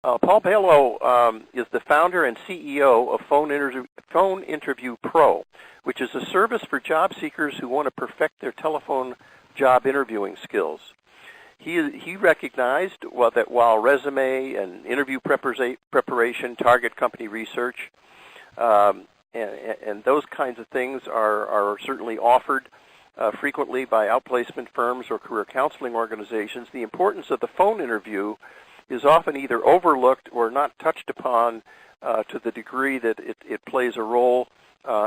Paul Balow is the founder and CEO of Phone Interview Pro, which is a service for job seekers who want to perfect their telephone job interviewing skills. He recognized that while resume and interview preparation, target company research, and those kinds of things are certainly offered frequently by outplacement firms or career counseling organizations, the importance of the phone interview is often either overlooked or not touched upon to the degree that it plays a role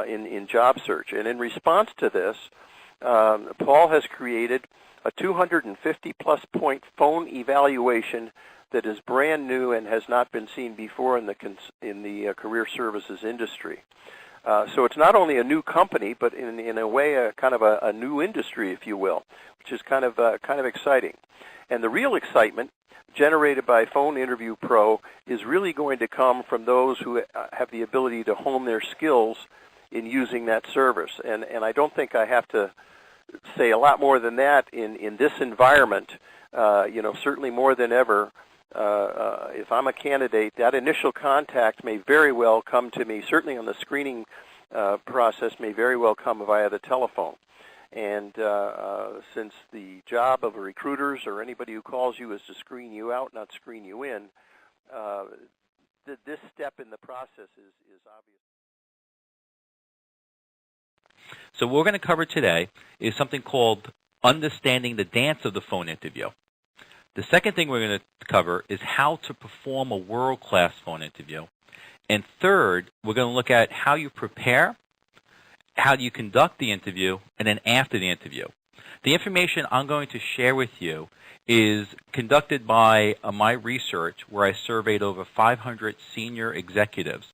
in job search. And in response to this, Paul has created a 250-plus point phone evaluation that is brand new and has not been seen before in the career services industry. So it's not only a new company, but in a way a kind of a new industry, if you will, which is kind of exciting. And the real excitement generated by Phone Interview Pro is really going to come from those who have the ability to hone their skills in using that service. And I don't think I have to say a lot more than that in this environment. Certainly more than ever, if I'm a candidate, that initial contact may very well come to me, certainly on the screening process, may very well come via the telephone. And since the job of recruiters or anybody who calls you is to screen you out, not screen you in, this step in the process is obvious. So what we're going to cover today is something called understanding the dance of the phone interview. The second thing we're going to cover is how to perform a world-class phone interview. And third, we're going to look at how you prepare, how do you conduct the interview, and then after the interview. The information I'm going to share with you is conducted by my research, where I surveyed over 500 senior executives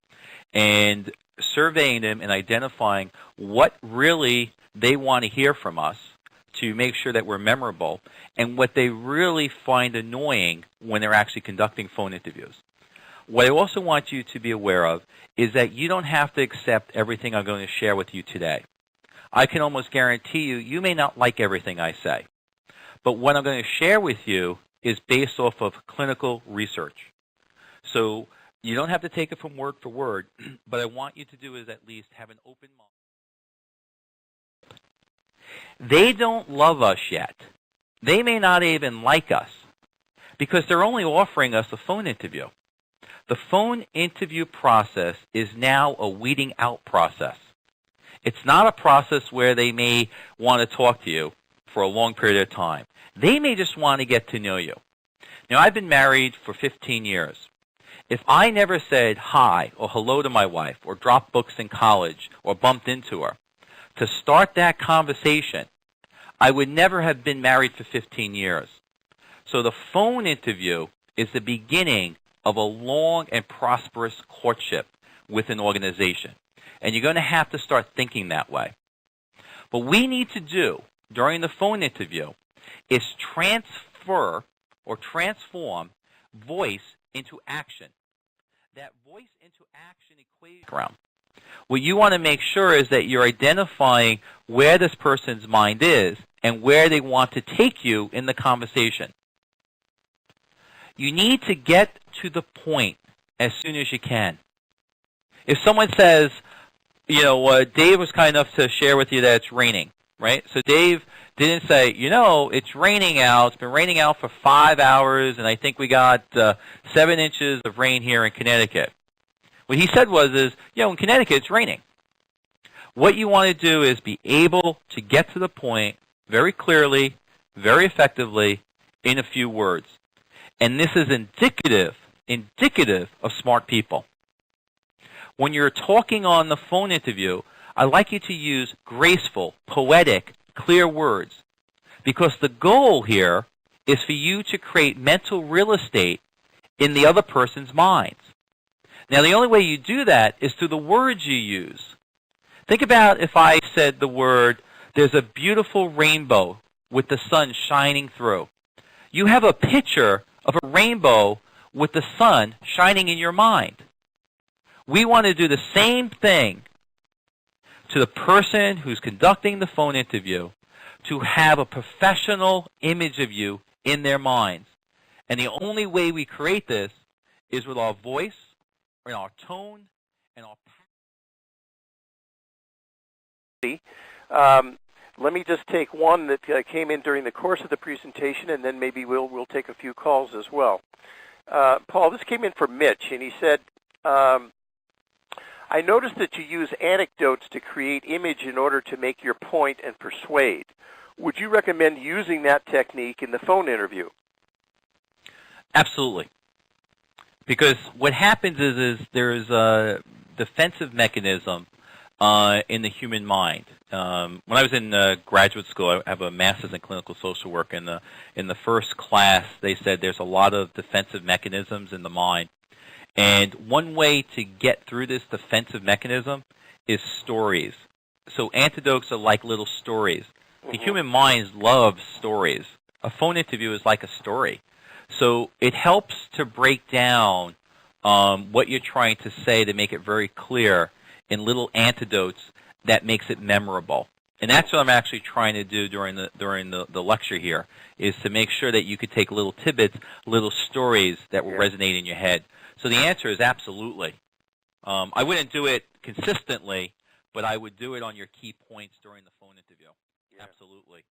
and surveying them and identifying what really they want to hear from us to make sure that we're memorable, and what they really find annoying when they're actually conducting phone interviews. What I also want you to be aware of is that you don't have to accept everything I'm going to share with you today. I can almost guarantee you may not like everything I say. But what I'm going to share with you is based off of clinical research. So you don't have to take it from word for word, but I want you to do is at least have an open mind. They don't love us yet. They may not even like us because they're only offering us a phone interview. The phone interview process is now a weeding out process. It's not a process where they may want to talk to you for a long period of time. They may just want to get to know you. Now, I've been married for 15 years. If I never said hi or hello to my wife or dropped books in college or bumped into her, to start that conversation, I would never have been married for 15 years. So the phone interview is the beginning of a long and prosperous courtship with an organization. And you're going to have to start thinking that way. What we need to do during the phone interview is transfer or transform voice into action. That voice into action equation. What you want to make sure is that you're identifying where this person's mind is and where they want to take you in the conversation. You need to get to the point as soon as you can. If someone says, Dave was kind enough to share with you that it's raining, right? So Dave didn't say, it's raining out. It's been raining out for 5 hours, and I think we got 7 inches of rain here in Connecticut. What he said was, in Connecticut, it's raining. What you want to do is be able to get to the point very clearly, very effectively, in a few words. And this is indicative of smart people. When you're talking on the phone interview, I like you to use graceful, poetic, clear words, because the goal here is for you to create mental real estate in the other person's minds. Now, the only way you do that is through the words you use. Think about if I said the word, there's a beautiful rainbow with the sun shining through. You have a picture of a rainbow with the sun shining in your mind. We want to do the same thing to the person who's conducting the phone interview, to have a professional image of you in their minds. And the only way we create this is with our voice, and our tone, and our let me just take one that came in during the course of the presentation, and then maybe we'll take a few calls as well. Paul, this came in from Mitch, and he said, I noticed that you use anecdotes to create image in order to make your point and persuade. Would you recommend using that technique in the phone interview? Absolutely. Because what happens is there's a defensive mechanism in the human mind. When I was in graduate school, I have a master's in clinical social work, and in the first class they said there's a lot of defensive mechanisms in the mind. And one way to get through this defensive mechanism is stories. So anecdotes are like little stories. The human mind loves stories. A phone interview is like a story. So it helps to break down what you're trying to say to make it very clear in little anecdotes that makes it memorable. And that's what I'm actually trying to do during the lecture here, is to make sure that you could take little tidbits, little stories that will resonate in your head. So the answer is absolutely. I wouldn't do it consistently, but I would do it on your key points during the phone interview. Absolutely.